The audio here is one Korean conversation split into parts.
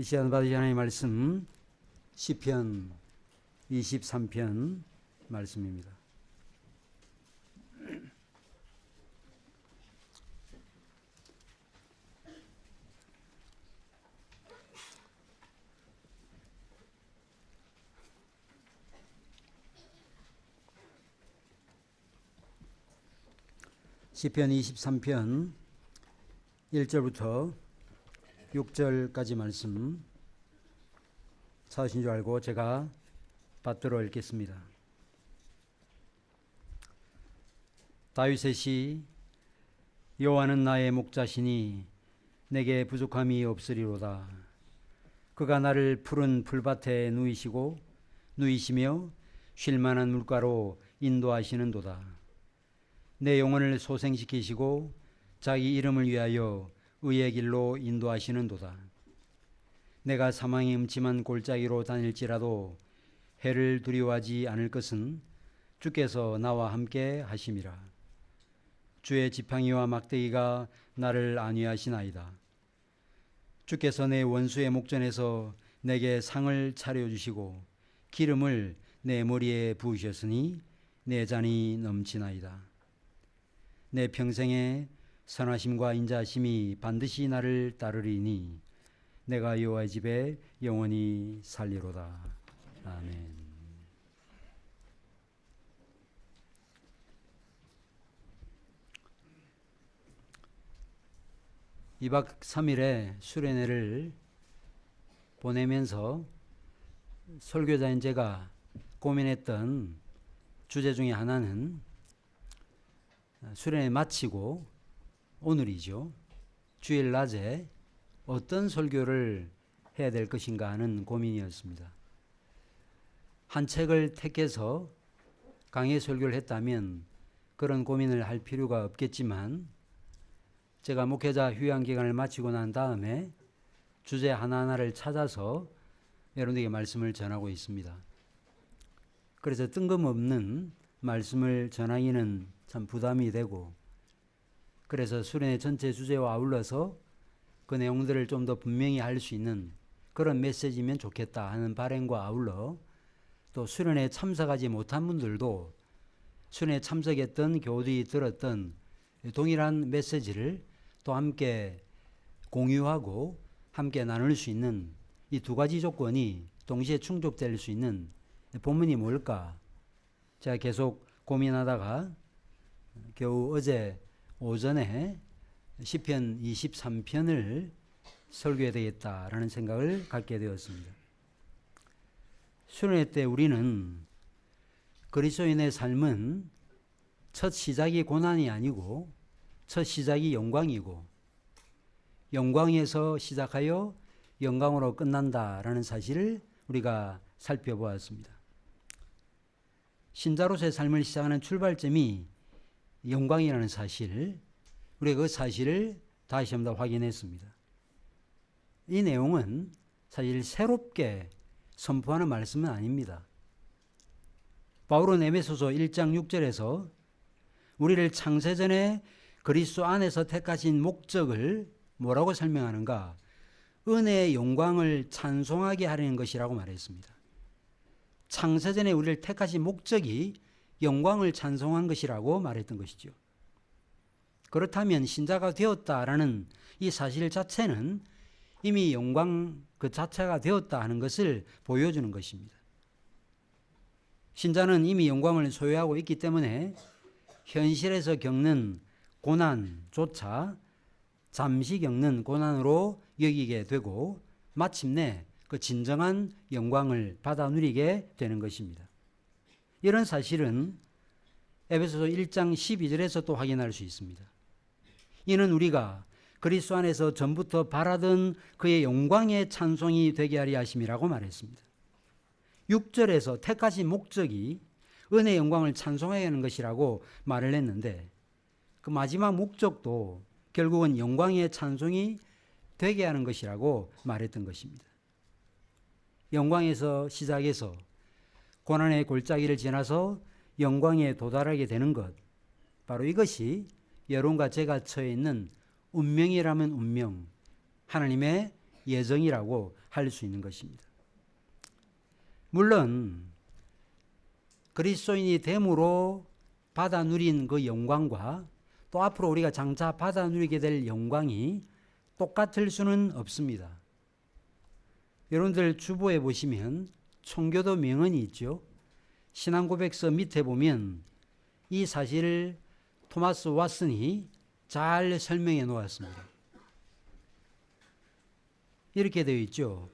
이 시간 받으신 하나님의 말씀 시편 23편 말씀입니다. 시편 23편 1절부터 6절까지 말씀 찾으신 줄 알고 제가 받들어 읽겠습니다. 다윗의 시. 여호와는 나의 목자시니 내게 부족함이 없으리로다. 그가 나를 푸른 풀밭에 누이시며 쉴만한 물가로 인도하시는도다. 내 영혼을 소생시키시고 자기 이름을 위하여 의의 길로 인도하시는도다. 내가 사망의 음침한 골짜기로 다닐지라도 해를 두려워하지 않을 것은 주께서 나와 함께 하심이라. 주의 지팡이와 막대기가 나를 안위하시나이다. 주께서 내 원수의 목전에서 내게 상을 차려주시고 기름을 내 머리에 부으셨으니 내 잔이 넘치나이다. 내 평생에 선하심과 인자하심이 반드시 나를 따르리니 내가 여호와의 집에 영원히 살리로다. 아멘. 2박 3일의 수련회를 보내면서 설교자인 제가 고민했던 주제 중에 하나는 수련회 마치고 오늘이죠. 주일 낮에 어떤 설교를 해야 될 것인가 하는 고민이었습니다. 한 책을 택해서 강의 설교를 했다면 그런 고민을 할 필요가 없겠지만 제가 목회자 휴양 기간을 마치고 난 다음에 주제 하나하나를 찾아서 여러분에게 말씀을 전하고 있습니다. 그래서 뜬금없는 말씀을 전하기는 참 부담이 되고, 그래서 수련회 전체 주제와 아울러서 그 내용들을 좀 더 분명히 할 수 있는 그런 메시지면 좋겠다 하는 바람과 아울러 또 수련회에 참석하지 못한 분들도 수련회에 참석했던 교우들이 들었던 동일한 메시지를 또 함께 공유하고 함께 나눌 수 있는 이 두 가지 조건이 동시에 충족될 수 있는 본문이 뭘까? 제가 계속 고민하다가 겨우 어제 오전에 시편 23편을 설교해야 되겠다라는 생각을 갖게 되었습니다. 수련회 때 우리는 그리스도인의 삶은 첫 시작이 고난이 아니고 첫 시작이 영광이고 영광에서 시작하여 영광으로 끝난다라는 사실을 우리가 살펴보았습니다. 신자로서의 삶을 시작하는 출발점이 영광이라는 사실, 우리가 그 사실을 다시 한번 확인했습니다. 이 내용은 사실 새롭게 선포하는 말씀은 아닙니다. 바울은 에베소서 1장 6절에서 우리를 창세전에 그리스도 안에서 택하신 목적을 뭐라고 설명하는가? 은혜의 영광을 찬송하게 하려는 것이라고 말했습니다. 창세전에 우리를 택하신 목적이 영광을 찬송한 것이라고 말했던 것이죠. 그렇다면 신자가 되었다라는 이 사실 자체는 이미 영광 그 자체가 되었다 하는 것을 보여주는 것입니다. 신자는 이미 영광을 소유하고 있기 때문에 현실에서 겪는 고난조차 잠시 겪는 고난으로 여기게 되고 마침내 그 진정한 영광을 받아 누리게 되는 것입니다. 이런 사실은 에베소서 1장 12절에서 또 확인할 수 있습니다. 이는 우리가 그리스도 안에서 전부터 바라던 그의 영광의 찬송이 되게 하려 하심이라고 말했습니다. 6절에서 택하신 목적이 은혜의 영광을 찬송해야 하는 것이라고 말을 했는데 그 마지막 목적도 결국은 영광의 찬송이 되게 하는 것이라고 말했던 것입니다. 영광에서 시작해서 고난의 골짜기를 지나서 영광에 도달하게 되는 것, 바로 이것이 여러분과 제가 처해 있는 운명이라면 운명, 하나님의 예정이라고 할 수 있는 것입니다. 물론 그리스도인이 됨으로 받아 누린 그 영광과 또 앞으로 우리가 장차 받아 누리게 될 영광이 똑같을 수는 없습니다. 여러분들 주보에 보시면 총교도 명언이 있죠. 신앙고백서 밑에 보면 이 사실을 토마스 왓슨이 잘 설명해 놓았습니다. 이렇게 되어 있죠.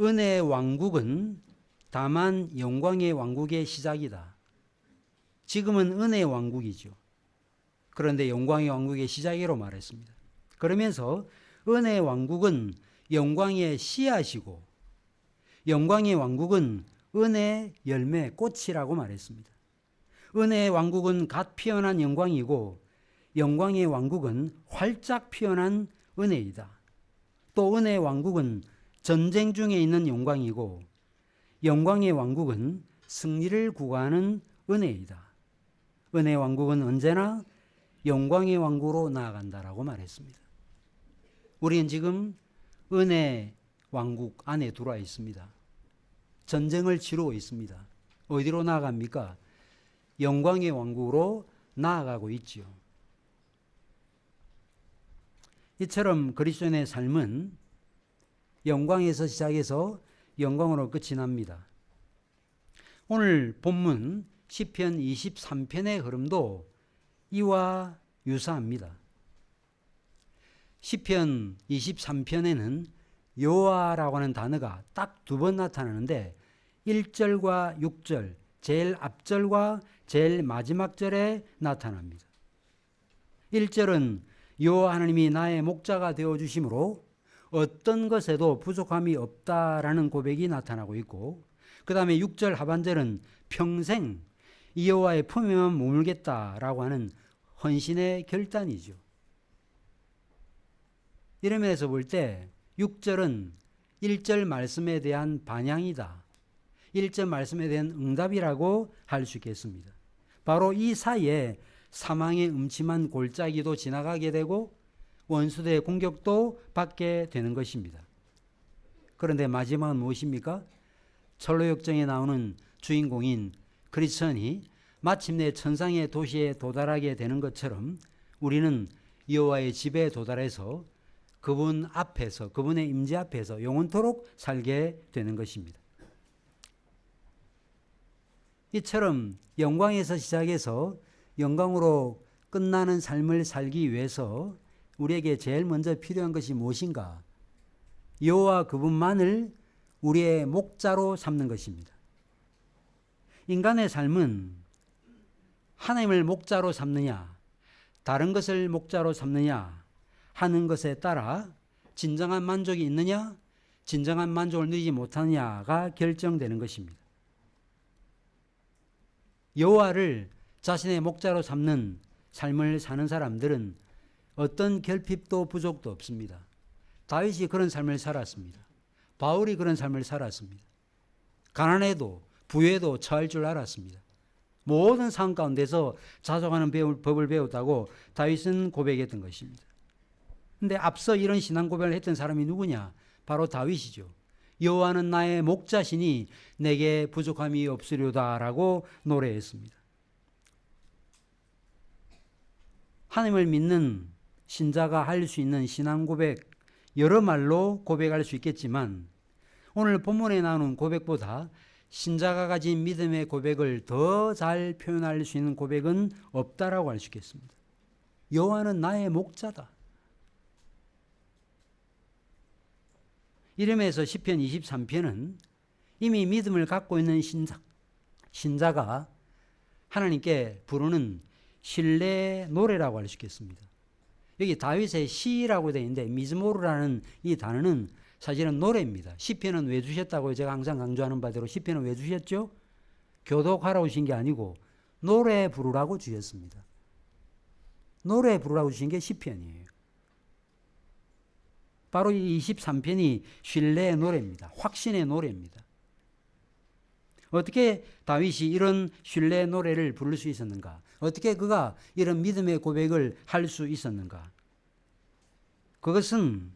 은혜의 왕국은 다만 영광의 왕국의 시작이다. 지금은 은혜의 왕국이죠. 그런데 영광의 왕국의 시작이라고 말했습니다. 그러면서 은혜의 왕국은 영광의 씨앗이고 영광의 왕국은 은혜의 열매, 꽃이라고 말했습니다. 은혜의 왕국은 갓 피어난 영광이고 영광의 왕국은 활짝 피어난 은혜이다. 또 은혜의 왕국은 전쟁 중에 있는 영광이고 영광의 왕국은 승리를 구가하는 은혜이다. 은혜의 왕국은 언제나 영광의 왕국으로 나아간다라고 말했습니다. 우리는 지금 은혜 왕국 안에 들어와 있습니다. 전쟁을 치르고 있습니다. 어디로 나아갑니까? 영광의 왕국으로 나아가고 있지요. 이처럼 그리스도인의 삶은 영광에서 시작해서 영광으로 끝이 납니다. 오늘 본문 시편 23편의 흐름도 이와 유사합니다. 시편 23편에는 여호와라고 하는 단어가 딱 2번 나타나는데 1절과 6절, 제일 앞절과 제일 마지막 절에 나타납니다. 1절은 여호와 하나님이 나의 목자가 되어주심으로 어떤 것에도 부족함이 없다라는 고백이 나타나고 있고 그 다음에 6절 하반절은 평생 이 여호와의 품에만 머물겠다라고 하는 헌신의 결단이죠. 이런 면에서 볼 때 6절은 1절 말씀에 대한 반향이다. 1절 말씀에 대한 응답이라고 할 수 있겠습니다. 바로 이 사이에 사망의 음침한 골짜기도 지나가게 되고 원수들의 공격도 받게 되는 것입니다. 그런데 마지막은 무엇입니까? 철로역정에 나오는 주인공인 그리스도인이 마침내 천상의 도시에 도달하게 되는 것처럼 우리는 여호와의 집에 도달해서 그분 앞에서, 그분의 임재 앞에서 영원토록 살게 되는 것입니다. 이처럼 영광에서 시작해서 영광으로 끝나는 삶을 살기 위해서 우리에게 제일 먼저 필요한 것이 무엇인가? 여호와 그분만을 우리의 목자로 삼는 것입니다. 인간의 삶은 하나님을 목자로 삼느냐, 다른 것을 목자로 삼느냐 하는 것에 따라 진정한 만족이 있느냐, 진정한 만족을 누리지 못하느냐가 결정되는 것입니다. 여호와를 자신의 목자로 삼는 삶을 사는 사람들은 어떤 결핍도 부족도 없습니다. 다윗이 그런 삶을 살았습니다. 바울이 그런 삶을 살았습니다. 가난해도 부에도 처할 줄 알았습니다. 모든 상황 가운데서 자족하는 법을 배웠다고 다윗은 고백했던 것입니다. 그런데 앞서 이런 신앙 고백을 했던 사람이 누구냐? 바로 다윗이죠. 여호와는 나의 목자시니 내게 부족함이 없으리로다라고 노래했습니다. 하나님을 믿는 신자가 할 수 있는 신앙 고백, 여러 말로 고백할 수 있겠지만 오늘 본문에 나오는 고백보다 신자가 가진 믿음의 고백을 더 잘 표현할 수 있는 고백은 없다라고 할 수 있겠습니다. 여호와는 나의 목자다. 이러면서 시편 23편은 이미 믿음을 갖고 있는 신자가 하나님께 부르는 신뢰의 노래라고 할 수 있겠습니다. 여기 다윗의 시라고 되어 있는데 미즈모르라는 이 단어는 사실은 노래입니다. 시편은 왜 주셨다고 제가 항상 강조하는 바대로 시편은 왜 주셨죠? 교독하라고 주신 게 아니고 노래 부르라고 주셨습니다. 노래 부르라고 주신 게 시편이에요. 바로 이 23편이 신뢰의 노래입니다. 확신의 노래입니다. 어떻게 다윗이 이런 신뢰의 노래를 부를 수 있었는가? 어떻게 그가 이런 믿음의 고백을 할 수 있었는가? 그것은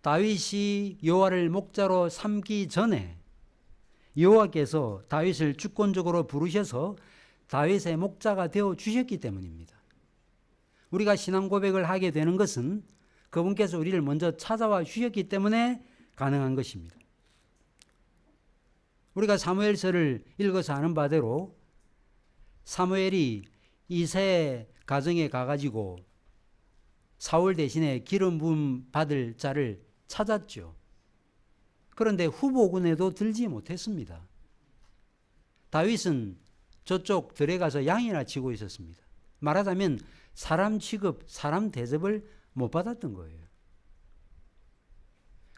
다윗이 여호와를 목자로 삼기 전에 여호와께서 다윗을 주권적으로 부르셔서 다윗의 목자가 되어 주셨기 때문입니다. 우리가 신앙 고백을 하게 되는 것은 그분께서 우리를 먼저 찾아와 주셨기 때문에 가능한 것입니다. 우리가 사무엘서를 읽어서 아는 바대로 사무엘이 이새의 가정에 가가지고 사울 대신에 기름 부음 받을 자를 찾았죠. 그런데 후보군에도 들지 못했습니다. 다윗은 저쪽 들에 가서 양이나 치고 있었습니다. 말하자면 사람 취급, 사람 대접을 못 받았던 거예요.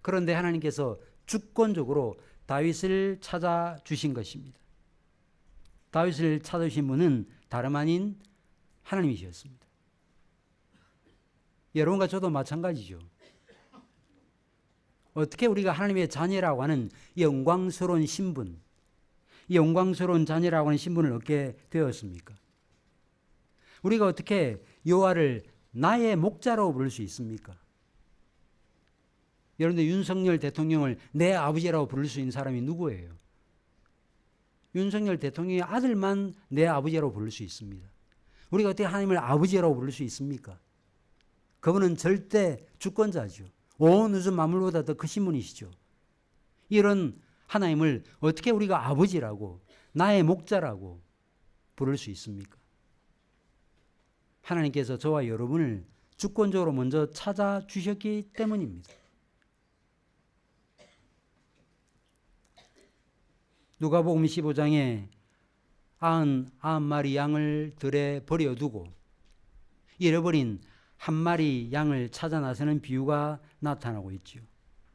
그런데 하나님께서 주권적으로 다윗을 찾아주신 것입니다. 다윗을 찾으신 분은 다름 아닌 하나님이셨습니다. 여러분과 저도 마찬가지죠. 어떻게 우리가 하나님의 자녀라고 하는 영광스러운 신분, 영광스러운 자녀라고 하는 신분을 얻게 되었습니까? 우리가 어떻게 여호와를 나의 목자라고 부를 수 있습니까? 여러분들 윤석열 대통령을 내 아버지라고 부를 수 있는 사람이 누구예요? 윤석열 대통령의 아들만 내 아버지라고 부를 수 있습니다. 우리가 어떻게 하나님을 아버지라고 부를 수 있습니까? 그분은 절대 주권자죠. 온 우주 만물보다 더 크신 분이시죠. 이런 하나님을 어떻게 우리가 아버지라고, 나의 목자라고 부를 수 있습니까? 하나님께서 저와 여러분을 주권적으로 먼저 찾아주셨기 때문입니다. 누가복음 15장에 99마리 양을 들에 버려두고 잃어버린 한 마리 양을 찾아 나서는 비유가 나타나고 있죠.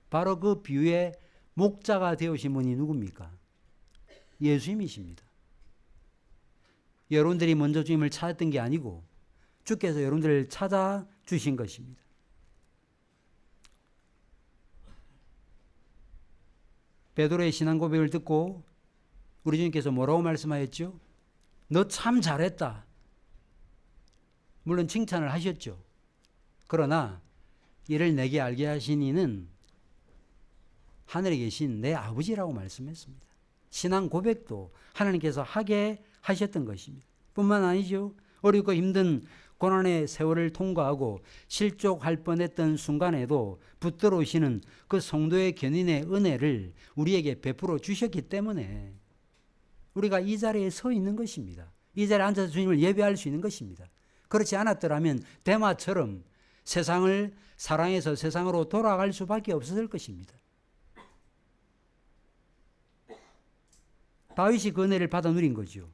바로 그 비유의 목자가 되어신 분이 누굽니까? 예수님이십니다. 여러분들이 먼저 주님을 찾았던 게 아니고 주께서 여러분들을 찾아주신 것입니다. 베드로의 신앙 고백을 듣고 우리 주님께서 뭐라고 말씀하셨죠? 너 참 잘했다. 물론 칭찬을 하셨죠. 그러나 이를 내게 알게 하신 이는 하늘에 계신 내 아버지라고 말씀했습니다. 신앙 고백도 하나님께서 하게 하셨던 것입니다. 뿐만 아니죠. 어렵고 힘든 고난의 세월을 통과하고 실족할 뻔했던 순간에도 붙들어 오시는 그 성도의 견인의 은혜를 우리에게 베풀어 주셨기 때문에 우리가 이 자리에 서 있는 것입니다. 이 자리에 앉아서 주님을 예배할 수 있는 것입니다. 그렇지 않았더라면 데마처럼 세상을 사랑해서 세상으로 돌아갈 수밖에 없었을 것입니다. 다윗이 그 은혜를 받아 누린 거죠.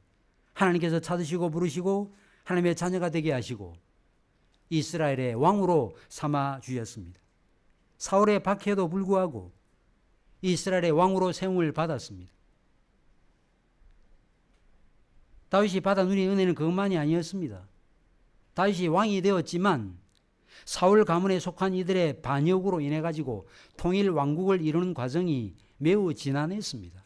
하나님께서 찾으시고 부르시고 하나님의 자녀가 되게 하시고 이스라엘의 왕으로 삼아 주셨습니다. 사울의 박해에도 불구하고 이스라엘의 왕으로 세움을 받았습니다. 다윗이 받아 누린 은혜는 그것만이 아니었습니다. 다윗이 왕이 되었지만 사울 가문에 속한 이들의 반역으로 인해 가지고 통일 왕국을 이루는 과정이 매우 지난했습니다.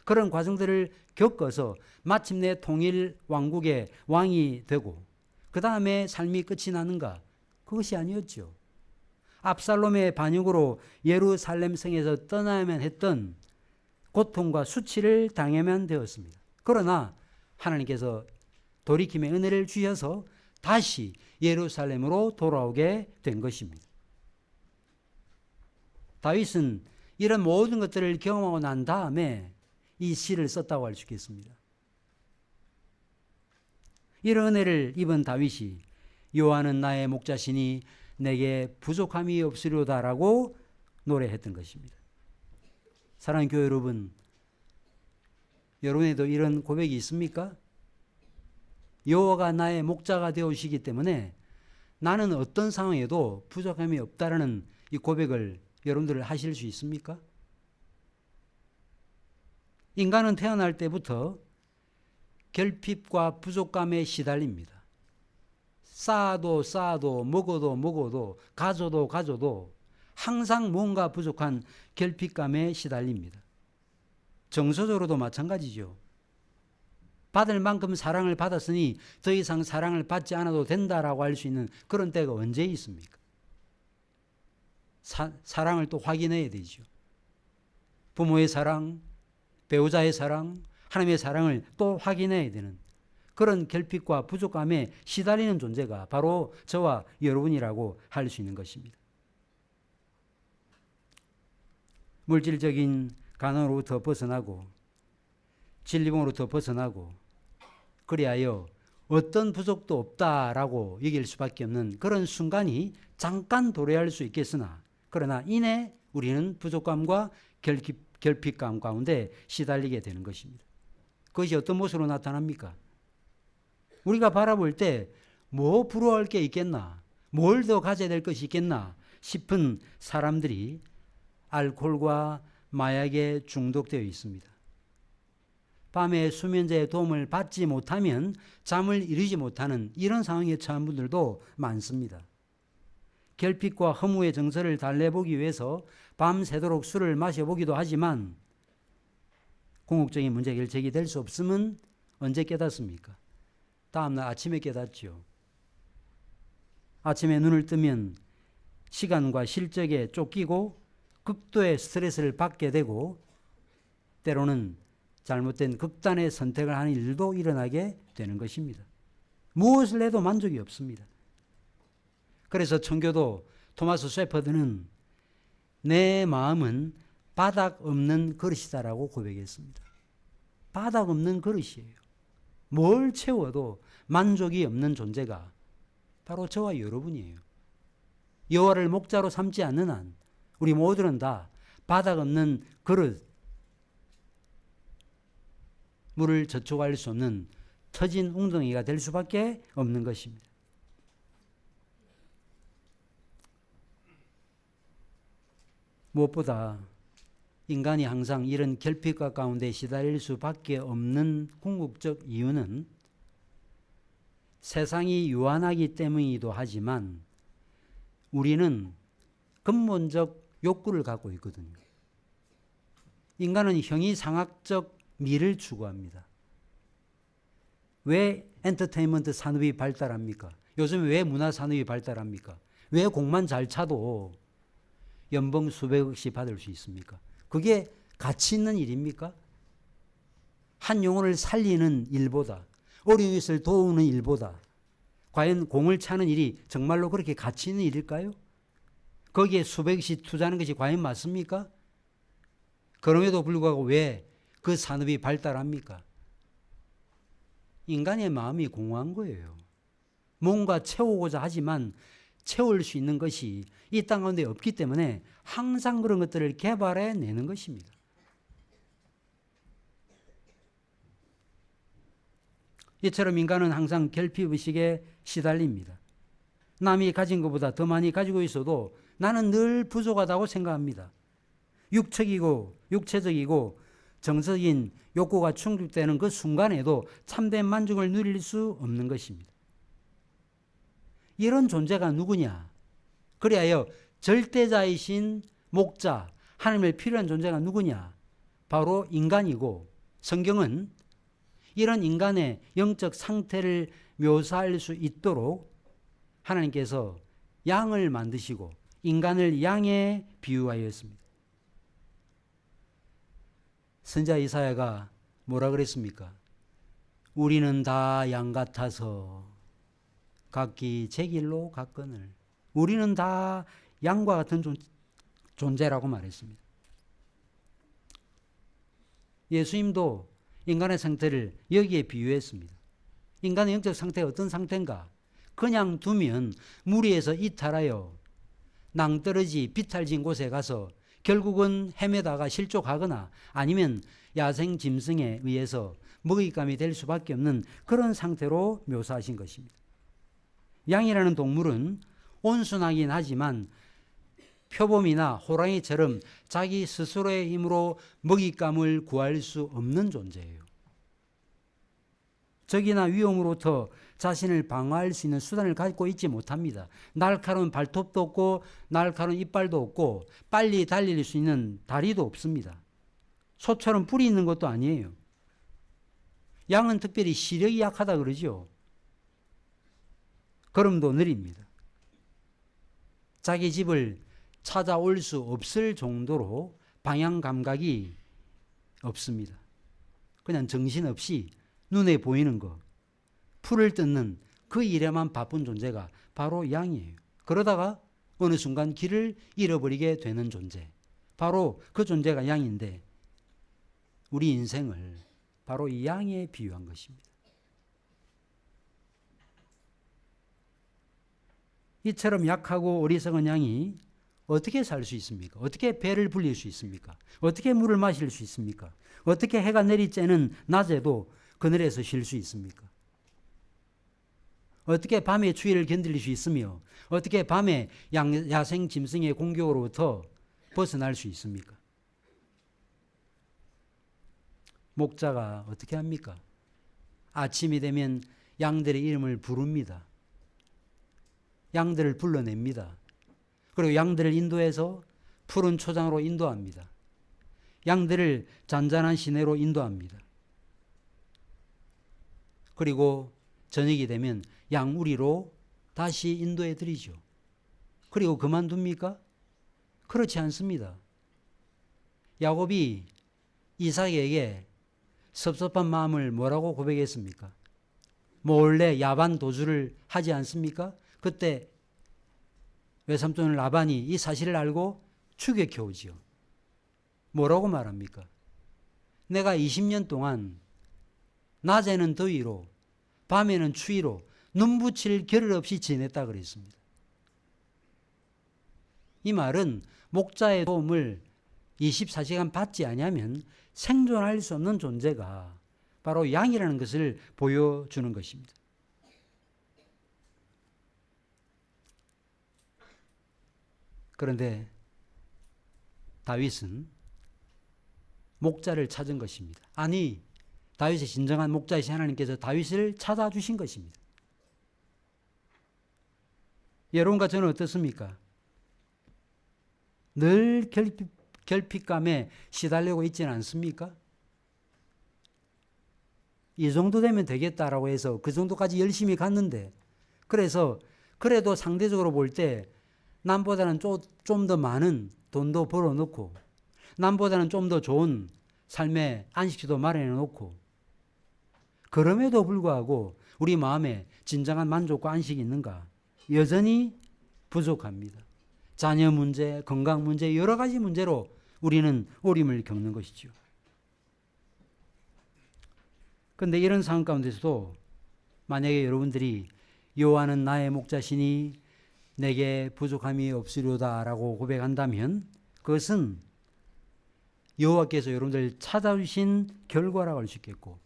그런 과정들을 겪어서 마침내 통일 왕국의 왕이 되고 그 다음에 삶이 끝이 나는가? 그것이 아니었죠. 압살롬의 반역으로 예루살렘 성에서 떠나야만 했던 고통과 수치를 당해야만 되었습니다. 그러나 하나님께서 돌이킴의 은혜를 주셔서 다시 예루살렘으로 돌아오게 된 것입니다. 다윗은 이런 모든 것들을 경험하고 난 다음에 이 시를 썼다고 할 수 있겠습니다. 이런 은혜를 입은 다윗이 여호와는 나의 목자시니 내게 부족함이 없으리로다라고 노래했던 것입니다. 사랑하는 교회 여러분, 여러분에도 이런 고백이 있습니까? 여호와가 나의 목자가 되어주시기 때문에 나는 어떤 상황에도 부족함이 없다라는 이 고백을 여러분들 하실 수 있습니까? 인간은 태어날 때부터 결핍과 부족감에 시달립니다. 쌓아도 쌓아도 먹어도 먹어도 가져도 가져도 항상 뭔가 부족한 결핍감에 시달립니다. 정서적으로도 마찬가지죠. 받을 만큼 사랑을 받았으니 더 이상 사랑을 받지 않아도 된다라고 할 수 있는 그런 때가 언제 있습니까? 사랑을 또 확인해야 되죠. 부모의 사랑, 배우자의 사랑, 하나님의 사랑을 또 확인해야 되는 그런 결핍과 부족함에 시달리는 존재가 바로 저와 여러분이라고 할 수 있는 것입니다. 물질적인 가난으로부터 벗어나고 진리봉으로부터 벗어나고 그리하여 어떤 부족도 없다라고 여길 수밖에 없는 그런 순간이 잠깐 도래할 수 있겠으나 그러나 이내 우리는 부족감과 결핍감 가운데 시달리게 되는 것입니다. 그것이 어떤 모습으로 나타납니까? 우리가 바라볼 때 뭐 부러워할 게 있겠나, 뭘 더 가져야 될 것이 있겠나 싶은 사람들이 알코올과 마약에 중독되어 있습니다. 밤에 수면제의 도움을 받지 못하면 잠을 이루지 못하는 이런 상황에 처한 분들도 많습니다. 결핍과 허무의 정서를 달래보기 위해서 밤새도록 술을 마셔보기도 하지만 궁극적인 문제 해결책이 될 수 없으면 언제 깨닫습니까? 다음날 아침에 깨닫죠. 아침에 눈을 뜨면 시간과 실적에 쫓기고 극도의 스트레스를 받게 되고 때로는 잘못된 극단의 선택을 하는 일도 일어나게 되는 것입니다. 무엇을 해도 만족이 없습니다. 그래서 청교도 토마스 셰퍼드는 내 마음은 바닥 없는 그릇이다라고 고백했습니다. 바닥 없는 그릇이에요. 뭘 채워도 만족이 없는 존재가 바로 저와 여러분이에요. 여호와를 목자로 삼지 않는 한 우리 모두는 다 바닥 없는 그릇, 물을 저촉할 수 없는 터진 웅덩이가 될 수밖에 없는 것입니다. 무엇보다 인간이 항상 이런 결핍과 가운데 시달릴 수밖에 없는 궁극적 이유는 세상이 유한하기 때문이기도 하지만 우리는 근본적 욕구를 갖고 있거든요. 인간은 형이상학적 미를 추구합니다. 왜 엔터테인먼트 산업이 발달합니까? 요즘 왜 문화 산업이 발달합니까? 왜 곡만 잘 차도 연봉 수백억씩 받을 수 있습니까? 그게 가치 있는 일입니까? 한 영혼을 살리는 일보다 어려운 것을 도우는 일보다 과연 공을 차는 일이 정말로 그렇게 가치 있는 일일까요? 거기에 수백억씩 투자하는 것이 과연 맞습니까? 그럼에도 불구하고 왜 그 산업이 발달합니까? 인간의 마음이 공허한 거예요. 뭔가 채우고자 하지만 채울 수 있는 것이 이 땅 가운데 없기 때문에 항상 그런 것들을 개발해 내는 것입니다. 이처럼 인간은 항상 결핍의식에 시달립니다. 남이 가진 것보다 더 많이 가지고 있어도 나는 늘 부족하다고 생각합니다. 육체적이고 정서적인 욕구가 충족되는 그 순간에도 참된 만족을 누릴 수 없는 것입니다. 이런 존재가 누구냐? 그리하여 절대자이신 목자, 하나님의 필요한 존재가 누구냐? 바로 인간이고 성경은 이런 인간의 영적 상태를 묘사할 수 있도록 하나님께서 양을 만드시고 인간을 양에 비유하였습니다. 선지자 이사야가 뭐라 그랬습니까? 우리는 다 양 같아서 각기 제 길로 갔거늘. 우리는 다 양과 같은 존재라고 말했습니다. 예수님도 인간의 상태를 여기에 비유했습니다. 인간의 영적 상태가 어떤 상태인가? 그냥 두면 무리에서 이탈하여 낭떠러지 비탈진 곳에 가서 결국은 헤매다가 실족하거나 아니면 야생 짐승에 의해서 먹잇감이 될 수밖에 없는 그런 상태로 묘사하신 것입니다. 양이라는 동물은 온순하긴 하지만 표범이나 호랑이처럼 자기 스스로의 힘으로 먹잇감을 구할 수 없는 존재예요. 적이나 위험으로부터 자신을 방어할 수 있는 수단을 갖고 있지 못합니다. 날카로운 발톱도 없고 날카로운 이빨도 없고 빨리 달릴 수 있는 다리도 없습니다. 소처럼 뿔이 있는 것도 아니에요. 양은 특별히 시력이 약하다 그러죠. 걸음도 느립니다. 자기 집을 찾아올 수 없을 정도로 방향 감각이 없습니다. 그냥 정신없이 눈에 보이는 거, 풀을 뜯는 그 일에만 바쁜 존재가 바로 양이에요. 그러다가 어느 순간 길을 잃어버리게 되는 존재, 바로 그 존재가 양인데, 우리 인생을 바로 이 양에 비유한 것입니다. 이처럼 약하고 어리석은 양이 어떻게 살 수 있습니까? 어떻게 배를 불릴 수 있습니까? 어떻게 물을 마실 수 있습니까? 어떻게 해가 내리쬐는 낮에도 그늘에서 쉴 수 있습니까? 어떻게 밤의 추위를 견딜 수 있으며 어떻게 밤에 야생 짐승의 공격으로부터 벗어날 수 있습니까? 목자가 어떻게 합니까? 아침이 되면 양들의 이름을 부릅니다. 양들을 불러냅니다. 그리고 양들을 인도해서 푸른 초장으로 인도합니다. 양들을 잔잔한 시내로 인도합니다. 그리고 저녁이 되면 양우리로 다시 인도해 드리죠. 그리고 그만둡니까? 그렇지 않습니다. 야곱이 이삭에게 섭섭한 마음을 뭐라고 고백했습니까? 몰래 야반 도주를 하지 않습니까? 그때 외삼촌 라반이 이 사실을 알고 추격해 오지요. 뭐라고 말합니까? 내가 20년 동안 낮에는 더위로 밤에는 추위로 눈붙일 겨를 없이 지냈다 그랬습니다. 이 말은 목자의 도움을 24시간 받지 않으면 생존할 수 없는 존재가 바로 양이라는 것을 보여주는 것입니다. 그런데 다윗은 목자를 찾은 것입니다. 아니, 다윗의 진정한 목자이신 하나님께서 다윗을 찾아주신 것입니다. 여러분과 저는 어떻습니까? 늘 결핍감에 시달리고 있지는 않습니까? 이 정도 되면 되겠다라고 해서 그 정도까지 열심히 갔는데, 그래서 그래도 상대적으로 볼 때 남보다는 좀 더 많은 돈도 벌어놓고 남보다는 좀 더 좋은 삶의 안식처도 마련해 놓고, 그럼에도 불구하고 우리 마음에 진정한 만족과 안식이 있는가? 여전히 부족합니다. 자녀 문제, 건강 문제, 여러 가지 문제로 우리는 어려움을 겪는 것이죠. 그런데 이런 상황 가운데서도 만약에 여러분들이 여호와는 나의 목자시니 내게 부족함이 없으리로다라고 고백한다면 그것은 여호와께서 여러분들을 찾아주신 결과라고 할 수 있겠고,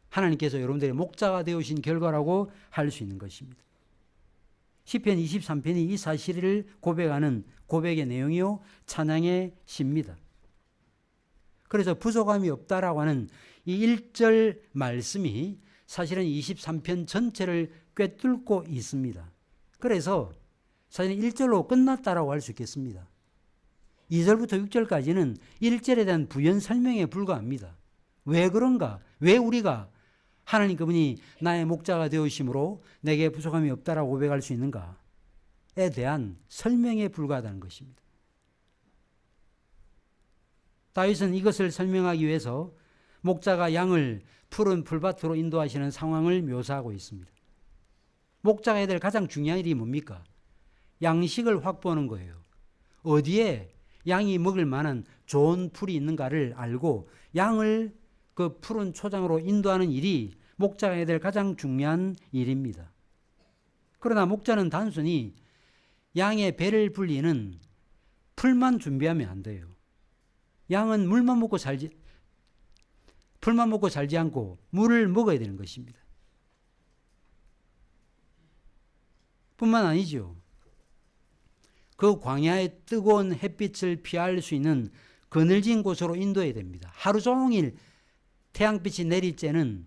하나님께서 여러분들의 목자가 되어주신 결과라고 할 수 있는 것입니다. 시편 23편이 이 사실을 고백하는 고백의 내용이요, 찬양의 시입니다. 그래서 부족함이 없다라고 하는 이 1절 말씀이 사실은 23편 전체를 꿰뚫고 있습니다. 그래서 사실은 1절로 끝났다라고 할 수 있겠습니다. 2절부터 6절까지는 1절에 대한 부연 설명에 불과합니다. 왜 그런가? 왜 우리가 하나님 그분이 나의 목자가 되어심으로 내게 부족함이 없다라고 고백할 수 있는가에 대한 설명에 불과하다는 것입니다. 다윗은 이것을 설명하기 위해서 목자가 양을 푸른 풀밭으로 인도하시는 상황을 묘사하고 있습니다. 목자가 해야 될 가장 중요한 일이 뭡니까? 양식을 확보하는 거예요. 어디에 양이 먹을 만한 좋은 풀이 있는가를 알고 양을 그 푸른 초장으로 인도하는 일이 목자가 해야 될 가장 중요한 일입니다. 그러나 목자는 단순히 양의 배를 불리는 풀만 준비하면 안 돼요. 양은 풀만 먹고 살지 않고 물을 먹어야 되는 것입니다. 뿐만 아니죠. 그 광야의 뜨거운 햇빛을 피할 수 있는 그늘진 곳으로 인도해야 됩니다. 하루 종일 태양빛이 내리쬐는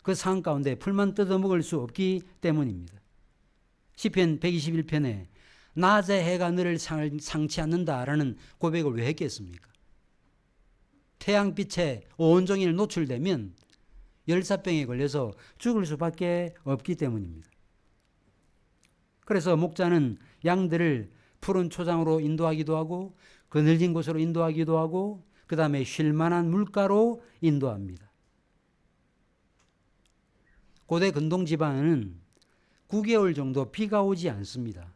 그 상황 가운데 풀만 뜯어먹을 수 없기 때문입니다. 시편 121편에 낮에 해가 너를 상치 않는다라는 고백을 왜 했겠습니까? 태양빛에 온종일 노출되면 열사병에 걸려서 죽을 수밖에 없기 때문입니다. 그래서 목자는 양들을 푸른 초장으로 인도하기도 하고 그늘진 곳으로 인도하기도 하고 그 다음에 쉴만한 물가로 인도합니다. 고대 근동 지방에는 9개월 정도 비가 오지 않습니다.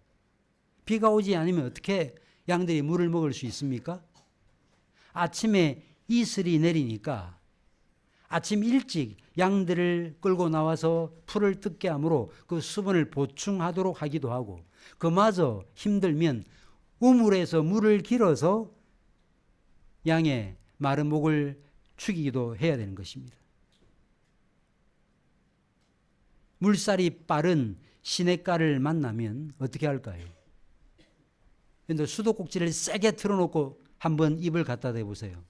비가 오지 않으면 어떻게 양들이 물을 먹을 수 있습니까? 아침에 이슬이 내리니까 아침 일찍 양들을 끌고 나와서 풀을 뜯게 하므로 그 수분을 보충하도록 하기도 하고 그마저 힘들면 우물에서 물을 길어서 양의 마른 목을 축이기도 해야 되는 것입니다. 물살이 빠른 시냇가를 만나면 어떻게 할까요? 그런데 수도꼭지를 세게 틀어놓고 한번 입을 갖다 대보세요.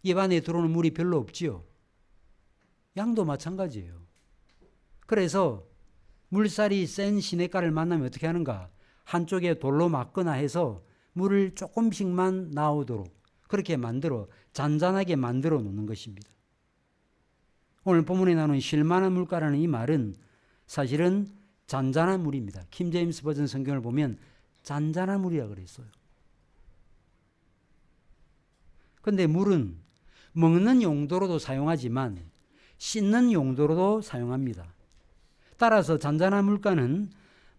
입 안에 들어오는 물이 별로 없지요. 양도 마찬가지예요. 그래서 물살이 센 시냇가를 만나면 어떻게 하는가? 한쪽에 돌로 막거나 해서 물을 조금씩만 나오도록 그렇게 만들어 잔잔하게 만들어 놓는 것입니다. 오늘 본문에 나오는 쉴만한 물가라는 이 말은 사실은 잔잔한 물입니다. 킹 제임스 버전 성경을 보면 잔잔한 물이라 그랬어요. 그런데 물은 먹는 용도로도 사용하지만 씻는 용도로도 사용합니다. 따라서 잔잔한 물가는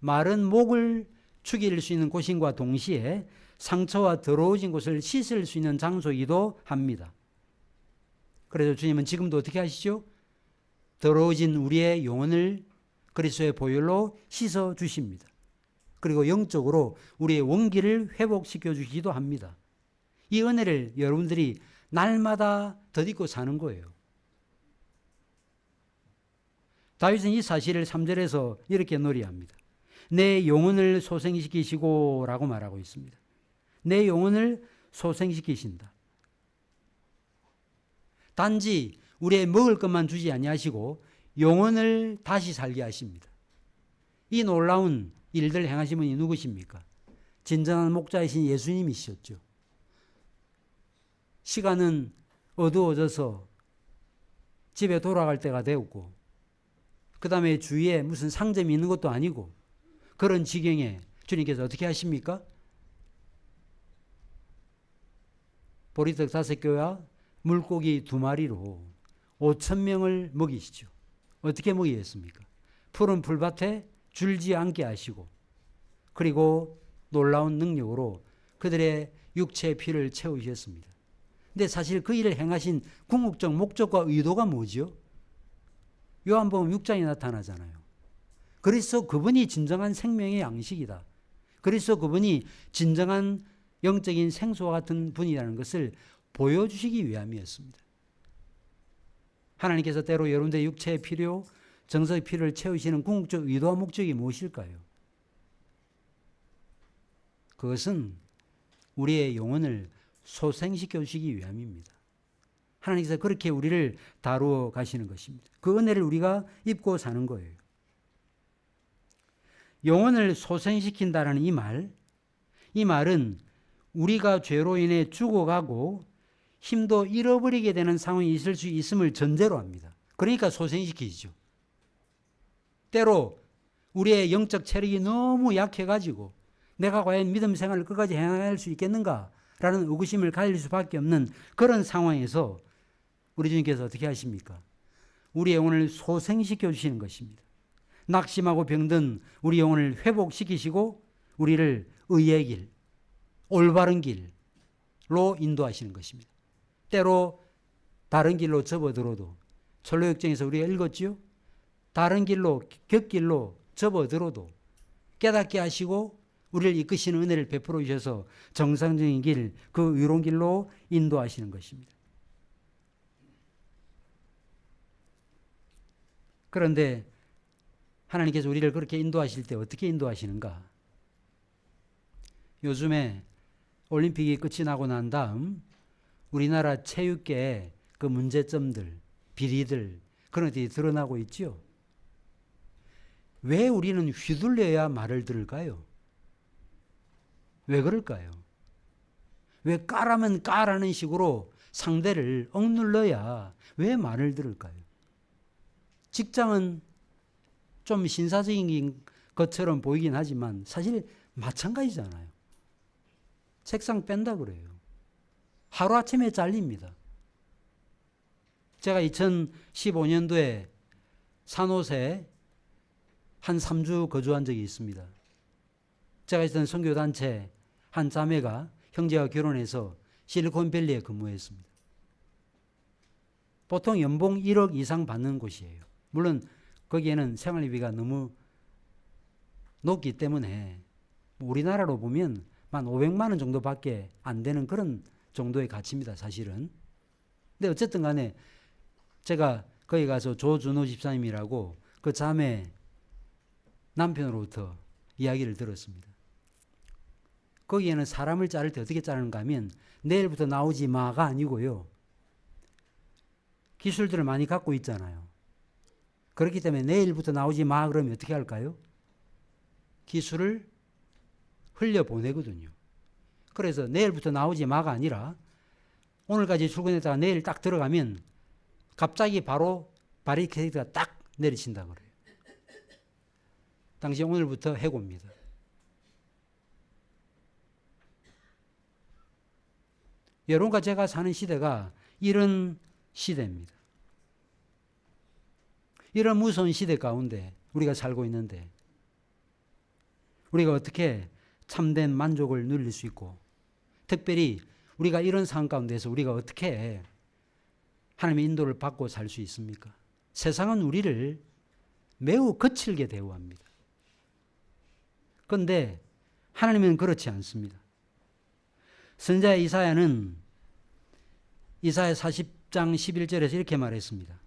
마른 목을 축일 수 있는 곳인과 동시에 상처와 더러워진 곳을 씻을 수 있는 장소이기도 합니다. 그래서 주님은 지금도 어떻게 하시죠? 더러워진 우리의 영혼을 그리스도의 보혈로 씻어 주십니다. 그리고 영적으로 우리의 원기를 회복시켜 주시기도 합니다. 이 은혜를 여러분들이 날마다 덧입고 사는 거예요. 다윗은 이 사실을 3절에서 이렇게 노래합니다. 내 영혼을 소생시키시고 라고 말하고 있습니다. 내 영혼을 소생시키신다. 단지 우리의 먹을 것만 주지 아니하시고 영혼을 다시 살게 하십니다. 이 놀라운 일들을 행하신 분이 누구십니까? 진정한 목자이신 예수님이셨죠. 시간은 어두워져서 집에 돌아갈 때가 되었고 그 다음에 주위에 무슨 상점이 있는 것도 아니고 그런 지경에 주님께서 어떻게 하십니까? 보리떡 5개와 물고기 2마리로 5,000명을 먹이시죠. 어떻게 먹이셨습니까? 푸른 풀밭에 줄지 않게 하시고 그리고 놀라운 능력으로 그들의 육체의 피를 채우셨습니다. 근데 사실 그 일을 행하신 궁극적 목적과 의도가 뭐죠? 요한복음 6장에 나타나잖아요. 그리스도 그분이 진정한 생명의 양식이다. 그리스도 그분이 진정한 영적인 생수와 같은 분이라는 것을 보여주시기 위함이었습니다. 하나님께서 때로 여러분들의 육체의 필요, 정서의 필요를 채우시는 궁극적 의도와 목적이 무엇일까요? 그것은 우리의 영혼을 소생시켜 주시기 위함입니다. 하나님께서 그렇게 우리를 다루어 가시는 것입니다. 그 은혜를 우리가 입고 사는 거예요. 영혼을 소생시킨다는 이 말은 우리가 죄로 인해 죽어가고 힘도 잃어버리게 되는 상황이 있을 수 있음을 전제로 합니다. 그러니까 소생시키죠. 때로 우리의 영적 체력이 너무 약해가지고 내가 과연 믿음 생활을 끝까지 행할 수 있겠는가라는 의구심을 가질 수밖에 없는 그런 상황에서 우리 주님께서 어떻게 하십니까? 우리의 영혼을 소생시켜 주시는 것입니다. 낙심하고 병든 우리 영혼을 회복시키시고 우리를 의의 길, 올바른 길로 인도하시는 것입니다. 때로 다른 길로 접어들어도 철로역정에서 우리가 읽었지요? 다른 길로, 곁길로 접어들어도 깨닫게 하시고 우리를 이끄시는 은혜를 베풀어 주셔서 정상적인 길, 그 의로운 길로 인도하시는 것입니다. 그런데 하나님께서 우리를 그렇게 인도하실 때 어떻게 인도하시는가? 요즘에 올림픽이 끝이 나고 난 다음 우리나라 체육계의 그 문제점들, 비리들 그런 것들이 드러나고 있죠. 왜 우리는 휘둘려야 말을 들을까요? 왜 그럴까요? 왜 까라면 까라는 식으로 상대를 억눌러야 왜 말을 들을까요? 직장은 좀 신사적인 것처럼 보이긴 하지만 사실 마찬가지잖아요. 책상 뺀다 그래요. 하루아침에 잘립니다. 제가 2015년도에 산호세에 한 3주 거주한 적이 있습니다. 제가 있던 선교단체 한 자매가 형제가 결혼해서 실리콘밸리에 근무했습니다. 보통 연봉 1억 이상 받는 곳이에요. 물론 거기에는 생활비가 너무 높기 때문에 우리나라로 보면 한 500만 원 정도밖에 안 되는 그런 정도의 가치입니다, 사실은. 근데 어쨌든 간에 제가 거기 가서 조준호 집사님이라고 그 자매 남편으로부터 이야기를 들었습니다. 거기에는 사람을 자를 때 어떻게 자르는가 하면 내일부터 나오지 마가 아니고요. 기술들을 많이 갖고 있잖아요. 그렇기 때문에 내일부터 나오지 마 그러면 어떻게 할까요? 기술을 흘려보내거든요. 그래서 내일부터 나오지 마가 아니라 오늘까지 출근했다가 내일 딱 들어가면 갑자기 바로 바리케이드가 딱 내리친다 그래요. 당시 오늘부터 해고입니다. 여러분과 제가 사는 시대가 이런 시대입니다. 이런 무서운 시대 가운데 우리가 살고 있는데 우리가 어떻게 참된 만족을 누릴 수 있고 특별히 우리가 이런 상황 가운데서 우리가 어떻게 하나님의 인도를 받고 살 수 있습니까? 세상은 우리를 매우 거칠게 대우합니다. 그런데 하나님은 그렇지 않습니다. 선지자 이사야는 이사야 40장 11절에서 이렇게 말했습니다.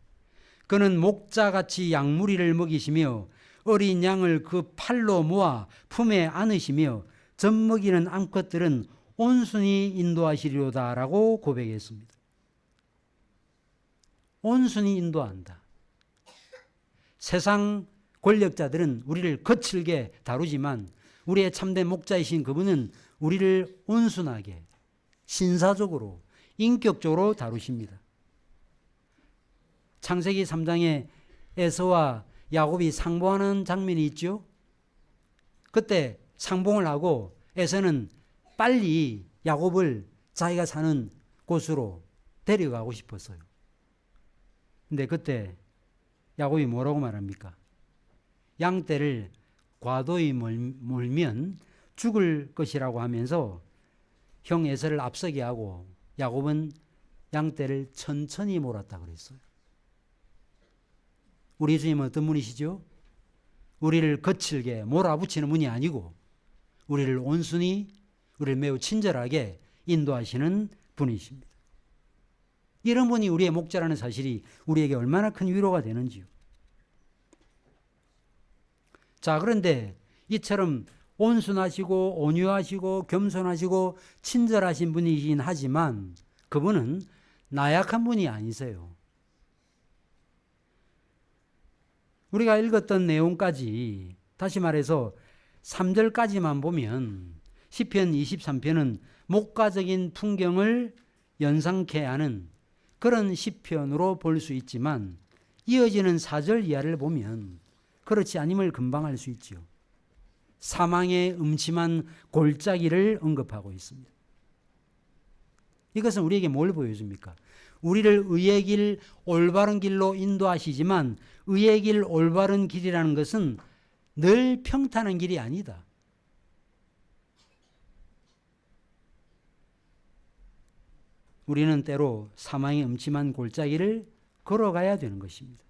그는 목자같이 양무리를 먹이시며 어린 양을 그 팔로 모아 품에 안으시며 젖먹이는 암컷들은 온순히 인도하시리로다라고 고백했습니다. 온순히 인도한다. 세상 권력자들은 우리를 거칠게 다루지만 우리의 참된 목자이신 그분은 우리를 온순하게 신사적으로 인격적으로 다루십니다. 창세기 3장에 에서와 야곱이 상봉하는 장면이 있죠. 그때 상봉을 하고 에서는 빨리 야곱을 자기가 사는 곳으로 데려가고 싶었어요. 근데 그때 야곱이 뭐라고 말합니까? 양떼를 과도히 몰면 죽을 것이라고 하면서 형 에서를 앞서게 하고 야곱은 양떼를 천천히 몰았다 그랬어요. 우리 주님은 어떤 분이시죠? 우리를 거칠게 몰아붙이는 분이 아니고 우리를 온순히 우리를 매우 친절하게 인도하시는 분이십니다. 이런 분이 우리의 목자라는 사실이 우리에게 얼마나 큰 위로가 되는지요. 자, 그런데 이처럼 온순하시고 온유하시고 겸손하시고 친절하신 분이긴 하지만 그분은 나약한 분이 아니세요. 우리가 읽었던 내용까지 다시 말해서 3절까지만 보면 시편 23편은 목가적인 풍경을 연상케 하는 그런 시편으로 볼 수 있지만 이어지는 4절 이하를 보면 그렇지 않음을 금방 알 수 있지요. 사망의 음침한 골짜기를 언급하고 있습니다. 이것은 우리에게 뭘 보여줍니까? 우리를 의의 길, 올바른 길로 인도하시지만 의의 길, 올바른 길이라는 것은 늘 평탄한 길이 아니다. 우리는 때로 사망의 음침한 골짜기를 걸어가야 되는 것입니다.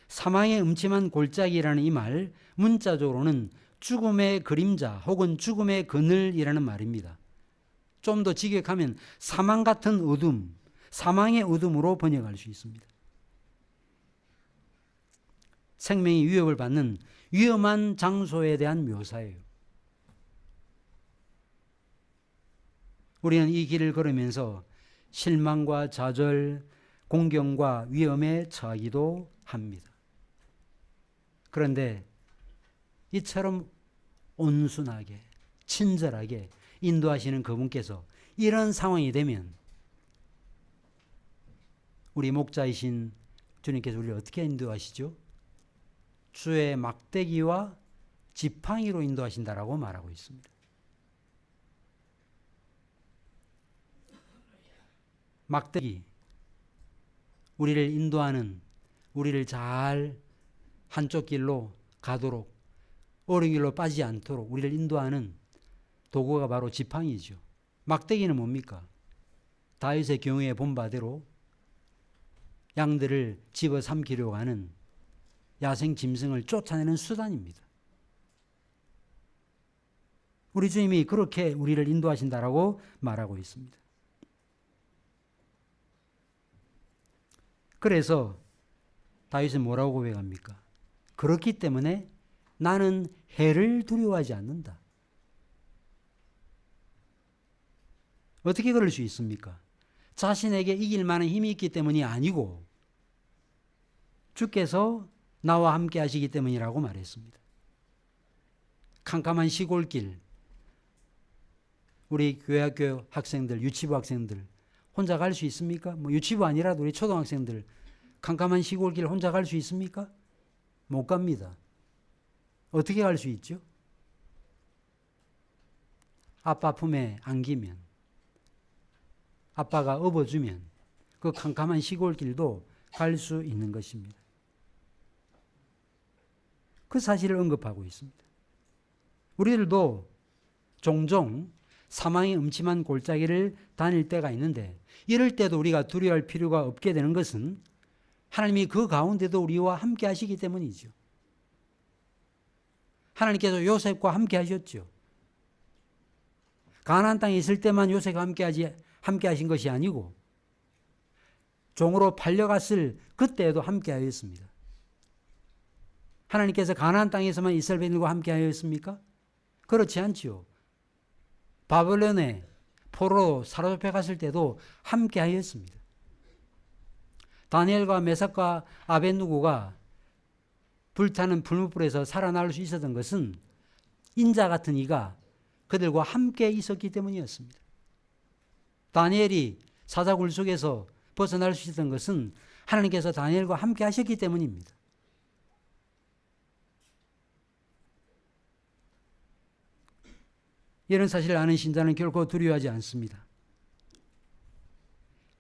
사망의 음침한 골짜기라는 이 말, 문자적으로는 죽음의 그림자 혹은 죽음의 그늘이라는 말입니다. 좀 더 직역하면 사망 같은 어둠, 사망의 어둠으로 번역할 수 있습니다. 생명이 위협을 받는 위험한 장소에 대한 묘사예요. 우리는 이 길을 걸으면서 실망과 좌절, 공경과 위험에 처하기도 합니다. 그런데 이처럼 온순하게, 친절하게 인도하시는 그분께서 이런 상황이 되면 우리 목자이신 주님께서 우리를 어떻게 인도하시죠? 주의 막대기와 지팡이로 인도하신다라고 말하고 있습니다. 막대기, 우리를 인도하는, 우리를 잘 한쪽 길로 가도록, 옳은 길로 빠지지 않도록 우리를 인도하는 도구가 바로 지팡이죠. 막대기는 뭡니까? 다윗의 경우에 본 바대로 양들을 집어삼키려고 하는 야생 짐승을 쫓아내는 수단입니다. 우리 주님이 그렇게 우리를 인도하신다라고 말하고 있습니다. 그래서 다윗은 뭐라고 고백합니까? 그렇기 때문에 나는 해를 두려워하지 않는다. 어떻게 그럴 수 있습니까? 자신에게 이길 만한 힘이 있기 때문이 아니고 주께서 나와 함께 하시기 때문이라고 말했습니다. 캄캄한 시골길, 우리 교회학교 학생들, 유치부 학생들 혼자 갈 수 있습니까? 유치부 아니라도 우리 초등학생들 캄캄한 시골길 혼자 갈 수 있습니까? 못 갑니다. 어떻게 갈 수 있죠? 아빠 품에 안기면, 아빠가 업어주면 그 캄캄한 시골길도 갈 수 있는 것입니다. 그 사실을 언급하고 있습니다. 우리들도 종종 사망의 음침한 골짜기를 다닐 때가 있는데 이럴 때도 우리가 두려워할 필요가 없게 되는 것은 하나님이 그 가운데도 우리와 함께 하시기 때문이죠. 하나님께서 요셉과 함께 하셨죠. 가나안 땅에 있을 때만 요셉과 함께 하신 것이 아니고 종으로 팔려갔을 그때에도 함께 하였습니다. 하나님께서 가나안 땅에서만 이스라엘 백성과 함께 하였습니까? 그렇지 않지요. 바벨론에 포로로 사로잡혀 갔을 때도 함께 하였습니다. 다니엘과 메삭과 아벳누고가 불타는 불못불에서 살아날 수 있었던 것은 인자 같은 이가 그들과 함께 있었기 때문이었습니다. 다니엘이 사자굴 속에서 벗어날 수 있었던 것은 하나님께서 다니엘과 함께 하셨기 때문입니다. 이런 사실을 아는 신자는 결코 두려워하지 않습니다.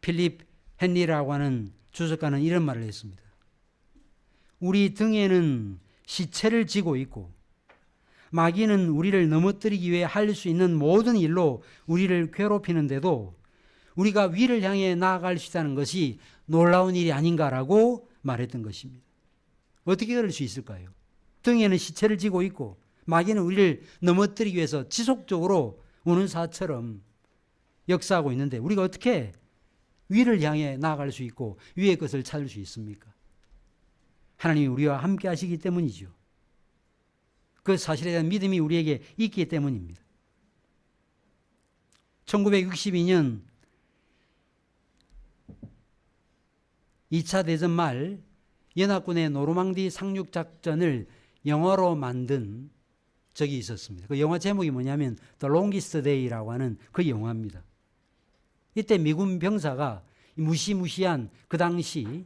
필립 헨리라고 하는 주석가는 이런 말을 했습니다. 우리 등에는 시체를 지고 있고 마귀는 우리를 넘어뜨리기 위해 할 수 있는 모든 일로 우리를 괴롭히는데도 우리가 위를 향해 나아갈 수 있다는 것이 놀라운 일이 아닌가라고 말했던 것입니다. 어떻게 그럴 수 있을까요? 등에는 시체를 지고 있고 마귀는 우리를 넘어뜨리기 위해서 지속적으로 우는 사처럼 역사하고 있는데 우리가 어떻게 위를 향해 나아갈 수 있고 위의 것을 찾을 수 있습니까? 하나님이 우리와 함께 하시기 때문이죠. 그 사실에 대한 믿음이 우리에게 있기 때문입니다. 1962년 2차 대전 말 연합군의 노르망디 상륙작전을 영화로 만든 적이 있었습니다. 그 영화 제목이 뭐냐면 The Longest Day라고 하는 그 영화입니다. 이때 미군 병사가 무시무시한 그 당시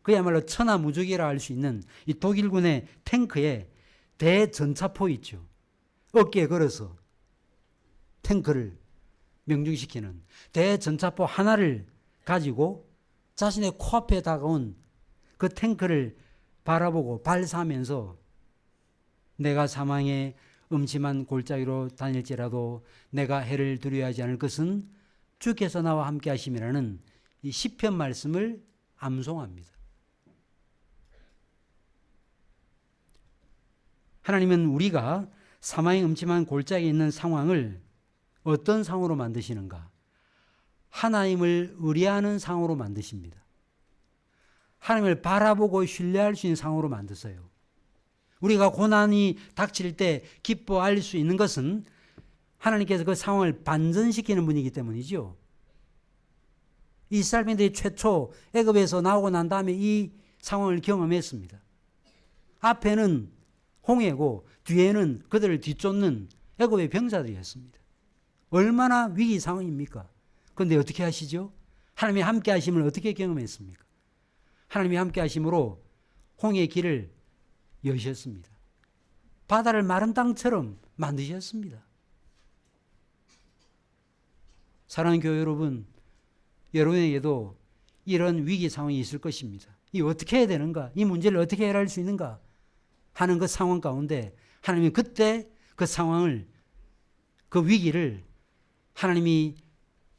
그야말로 천하무적이라 할 수 있는 이 독일군의 탱크에 대전차포 있죠. 어깨에 걸어서 탱크를 명중시키는 대전차포 하나를 가지고 자신의 코앞에 다가온 그 탱크를 바라보고 발사하면서 내가 사망의 음침한 골짜기로 다닐지라도 내가 해를 두려워하지 않을 것은 주께서 나와 함께 하심이라는 이 시편 말씀을 암송합니다. 하나님은 우리가 사망의 음침한 골짜기에 있는 상황을 어떤 상황으로 만드시는가? 하나님을 의뢰하는 상황으로 만드십니다. 하나님을 바라보고 신뢰할 수 있는 상황으로 만드세요. 우리가 고난이 닥칠 때 기뻐할 수 있는 것은 하나님께서 그 상황을 반전시키는 분이기 때문이죠. 이스라엘 백성들이 최초 애굽에서 나오고 난 다음에 이 상황을 경험했습니다. 앞에는 홍해고 뒤에는 그들을 뒤쫓는 애굽의 병사들이었습니다. 얼마나 위기 상황입니까? 그런데 어떻게 하시죠? 하나님이 함께 하심을 어떻게 경험했습니까? 하나님이 함께 하심으로 홍해의 길을 여셨습니다. 바다를 마른 땅처럼 만드셨습니다. 사랑하는 교회 여러분, 여러분에게도 이런 위기 상황이 있을 것입니다. 이 어떻게 해야 되는가? 이 문제를 어떻게 해결할 수 있는가? 하는 그 상황 가운데 하나님이 그때 그 상황을, 그 위기를 하나님이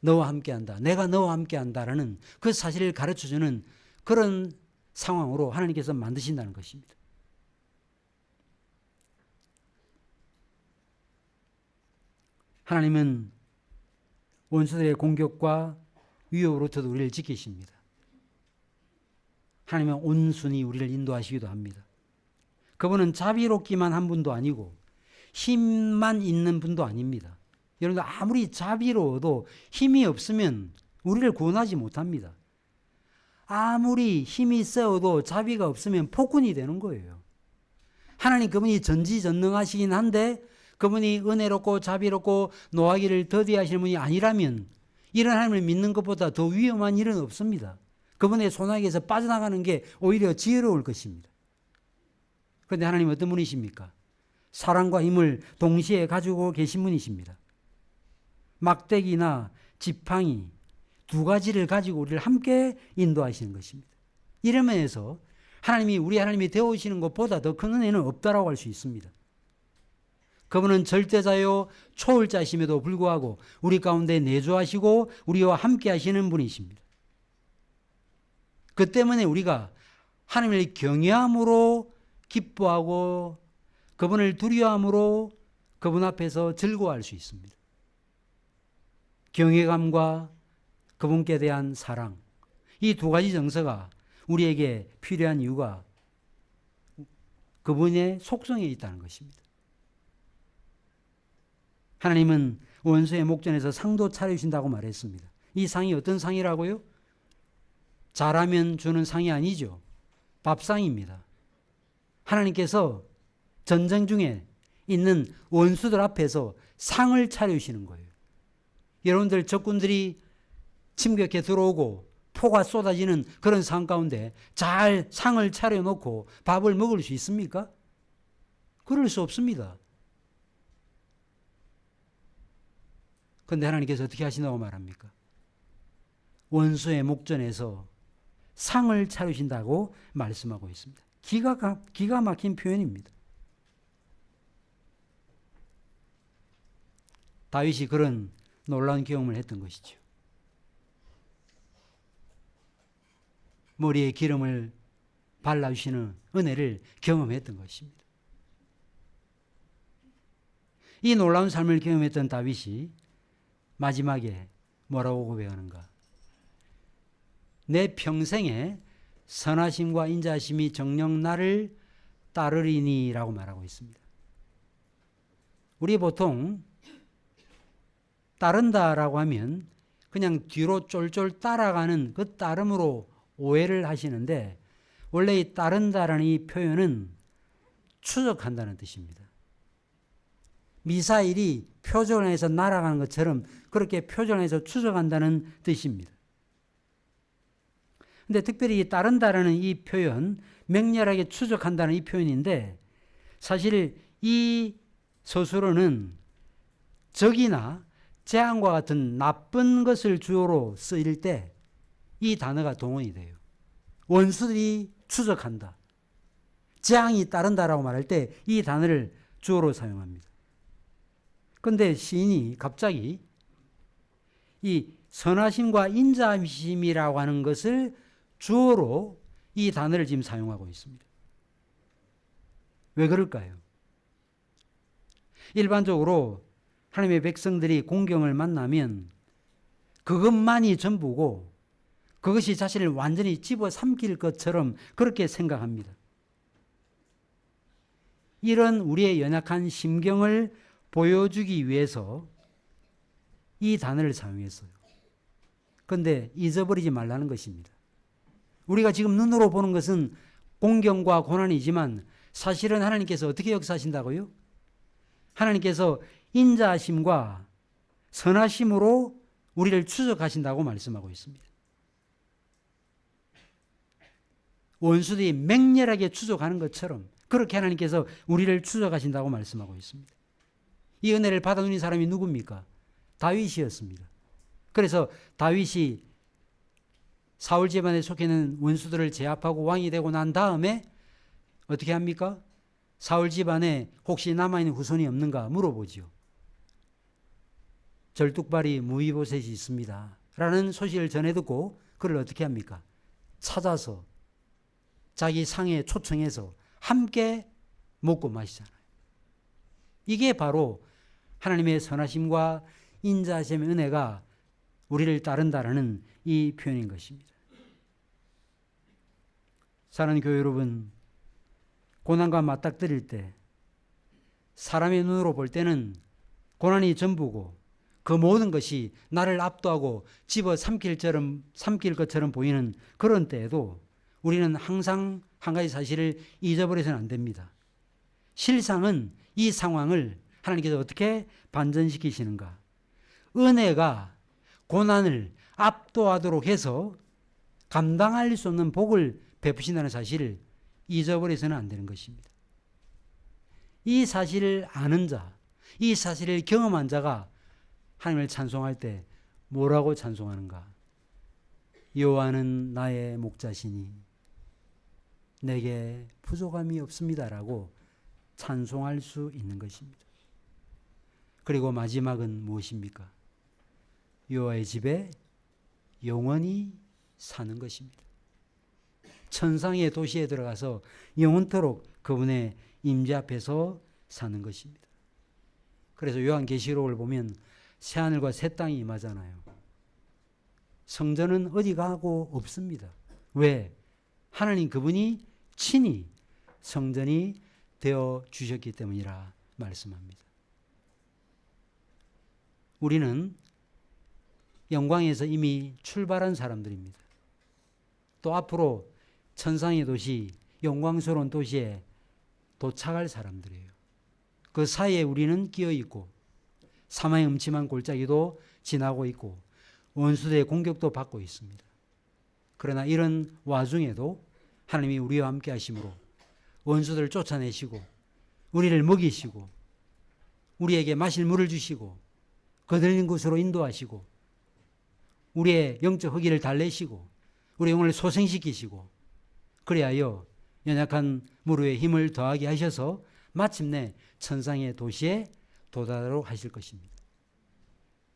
너와 함께한다, 내가 너와 함께한다라는 그 사실을 가르쳐주는 그런 상황으로 하나님께서 만드신다는 것입니다. 하나님은 원수들의 공격과 위협으로부터도 우리를 지키십니다. 하나님은 온순히 우리를 인도하시기도 합니다. 그분은 자비롭기만 한 분도 아니고 힘만 있는 분도 아닙니다. 여러분들 아무리 자비로워도 힘이 없으면 우리를 구원하지 못합니다. 아무리 힘이 세어도 자비가 없으면 폭군이 되는 거예요. 하나님 그분이 전지전능하시긴 한데 그분이 은혜롭고 자비롭고 노하기를 더디하시는 분이 아니라면 이런 하나님을 믿는 것보다 더 위험한 일은 없습니다. 그분의 손아귀에서 빠져나가는 게 오히려 지혜로울 것입니다. 그런데 하나님은 어떤 분이십니까? 사랑과 힘을 동시에 가지고 계신 분이십니다. 막대기나 지팡이 두 가지를 가지고 우리를 함께 인도하시는 것입니다. 이런 면에서 우리 하나님이 되어오시는 것보다 더 큰 은혜는 없다라고 할 수 있습니다. 그분은 절대자요 초월자이심에도 불구하고 우리 가운데 내주하시고 우리와 함께 하시는 분이십니다. 그 때문에 우리가 하나님을 경외함으로 기뻐하고 그분을 두려워함으로 그분 앞에서 즐거워할 수 있습니다. 경외감과 그분께 대한 사랑, 이 두 가지 정서가 우리에게 필요한 이유가 그분의 속성에 있다는 것입니다. 하나님은 원수의 목전에서 상도 차려주신다고 말했습니다. 이 상이 어떤 상이라고요? 잘하면 주는 상이 아니죠. 밥상입니다. 하나님께서 전쟁 중에 있는 원수들 앞에서 상을 차려주시는 거예요. 여러분들 적군들이 침격해 들어오고 포가 쏟아지는 그런 상황 가운데 잘 상을 차려놓고 밥을 먹을 수 있습니까? 그럴 수 없습니다. 그런데 하나님께서 어떻게 하신다고 말합니까? 원수의 목전에서 상을 차리신다고 말씀하고 있습니다. 기가 막힌 표현입니다. 다윗이 그런 놀라운 경험을 했던 것이죠. 머리에 기름을 발라주시는 은혜를 경험했던 것입니다. 이 놀라운 삶을 경험했던 다윗이 마지막에 뭐라고 고백하는가? 내 평생에 선하심과 인자하심이 정녕 나를 따르리니라고 말하고 있습니다. 우리 보통 따른다라고 하면 그냥 뒤로 쫄쫄 따라가는 그 따름으로 오해를 하시는데 원래 이 따른다라는 이 표현은 추적한다는 뜻입니다. 미사일이 표적원에서 날아가는 것처럼 그렇게 표적원에서 추적한다는 뜻입니다. 근데 특별히 따른다라는 이 표현, 맹렬하게 추적한다는 이 표현인데 사실 이 서술어는 적이나 재앙과 같은 나쁜 것을 주어로 쓰일 때 이 단어가 동원이 돼요. 원수들이 추적한다. 재앙이 따른다라고 말할 때 이 단어를 주어로 사용합니다. 그런데 시인이 갑자기 이 선하심과 인자심이라고 하는 것을 주어로 이 단어를 지금 사용하고 있습니다. 왜 그럴까요? 일반적으로 하나님의 백성들이 공경을 만나면 그것만이 전부고 그것이 자신을 완전히 집어삼킬 것처럼 그렇게 생각합니다. 이런 우리의 연약한 심경을 보여주기 위해서 이 단어를 사용했어요. 그런데 잊어버리지 말라는 것입니다. 우리가 지금 눈으로 보는 것은 공경과 고난이지만 사실은 하나님께서 어떻게 역사하신다고요? 하나님께서 인자하심과 선하심으로 우리를 추적하신다고 말씀하고 있습니다. 원수들이 맹렬하게 추적하는 것처럼 그렇게 하나님께서 우리를 추적하신다고 말씀하고 있습니다. 이 은혜를 받아들인 사람이 누굽니까? 다윗이었습니다. 그래서 다윗이 사울 집안에 속해 있는 원수들을 제압하고 왕이 되고 난 다음에 어떻게 합니까? 사울 집안에 혹시 남아있는 후손이 없는가 물어보지요. 절뚝발이 무이보셋이 있습니다 라는 소식을 전해 듣고 그를 어떻게 합니까? 찾아서 자기 상에 초청해서 함께 먹고 마시잖아요. 이게 바로 하나님의 선하심과 인자하심의 은혜가 우리를 따른다라는 이 표현인 것입니다. 사랑하는 교회 여러분, 고난과 맞닥뜨릴 때 사람의 눈으로 볼 때는 고난이 전부고 그 모든 것이 나를 압도하고 집어 삼킬 것처럼 보이는 그런 때에도 우리는 항상 한 가지 사실을 잊어버려서는 안 됩니다. 실상은 이 상황을 하나님께서 어떻게 반전시키시는가? 은혜가 고난을 압도하도록 해서 감당할 수 없는 복을 베푸신다는 사실을 잊어버려서는 안 되는 것입니다. 이 사실을 아는 자, 이 사실을 경험한 자가 하나님을 찬송할 때 뭐라고 찬송하는가? 여호와는 나의 목자시니 내게 부족함이 없습니다라고 찬송할 수 있는 것입니다. 그리고 마지막은 무엇입니까? 여호와의 집에 영원히 사는 것입니다. 천상의 도시에 들어가서 영원토록 그분의 임재 앞에서 사는 것입니다. 그래서 요한계시록을 보면 새하늘과 새 땅이 임하잖아요. 성전은 어디 가고 없습니다. 왜? 하나님 그분이 친히 성전이 되어 주셨기 때문이라 말씀합니다. 우리는 영광에서 이미 출발한 사람들입니다. 또 앞으로 천상의 도시, 영광스러운 도시에 도착할 사람들이에요. 그 사이에 우리는 끼어 있고 사망의 음침한 골짜기도 지나고 있고 원수들의 공격도 받고 있습니다. 그러나 이런 와중에도 하나님이 우리와 함께 하심으로 원수들을 쫓아내시고 우리를 먹이시고 우리에게 마실 물을 주시고 거들린 곳으로 인도하시고 우리의 영적 허기를 달래시고 우리 영혼을 소생시키시고 그리하여 연약한 무릎에 힘을 더하게 하셔서 마침내 천상의 도시에 도달하도록 하실 것입니다.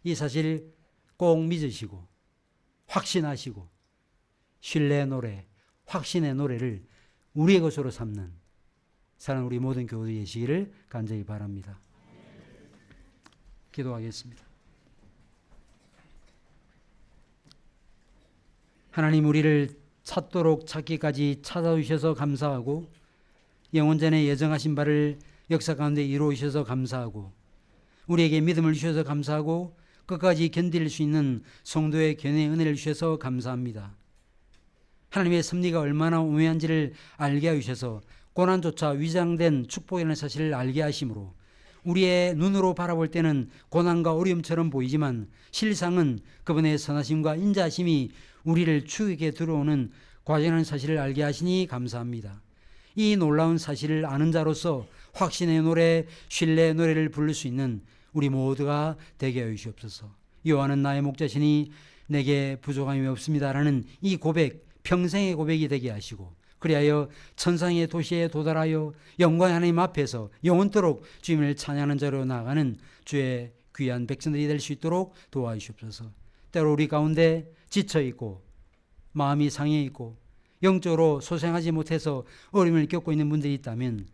이 사실을 꼭 믿으시고 확신하시고 신뢰의 노래, 확신의 노래를 우리의 것으로 삼는 사랑하는 우리 모든 교우들이 되시기를 간절히 바랍니다. 기도하겠습니다. 하나님, 우리를 찾도록 찾기까지 찾아주셔서 감사하고 영원전에 예정하신 바를 역사 가운데 이루어주셔서 감사하고 우리에게 믿음을 주셔서 감사하고 끝까지 견딜 수 있는 성도의 견해의 은혜를 주셔서 감사합니다. 하나님의 섭리가 얼마나 오묘한지를 알게 하셔서 고난조차 위장된 축복이라는 사실을 알게 하심으로 우리의 눈으로 바라볼 때는 고난과 어려움처럼 보이지만 실상은 그분의 선하심과 인자하심이 우리를 추격해 들어오는 과정이라는 사실을 알게 하시니 감사합니다. 이 놀라운 사실을 아는 자로서 확신의 노래, 신뢰의 노래를 부를 수 있는 우리 모두가 되게 하여 주시옵소서. 여호와는 나의 목자시니 내게 부족함이 없습니다라는 이 고백, 평생의 고백이 되게 하시고 그리하여 천상의 도시에 도달하여 영광의 하나님 앞에서 영원토록 주님을 찬양하는 자로 나아가는 주의 귀한 백성들이 될 수 있도록 도와주시옵소서. 때로 우리 가운데 지쳐있고 마음이 상해있고 영적으로 소생하지 못해서 어려움을 겪고 있는 분들이 있다면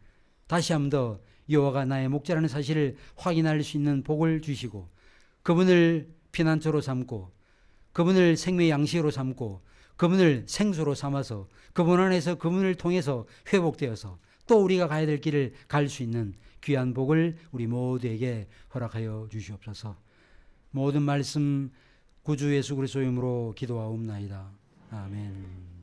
다시 한 번 더 여호와가 나의 목자라는 사실을 확인할 수 있는 복을 주시고 그분을 피난처로 삼고 그분을 생명의 양식으로 삼고 그분을 생수로 삼아서 그분 안에서 그분을 통해서 회복되어서 또 우리가 가야 될 길을 갈 수 있는 귀한 복을 우리 모두에게 허락하여 주시옵소서. 모든 말씀 구주 예수 그리스도의 이름으로 기도하옵나이다. 아멘.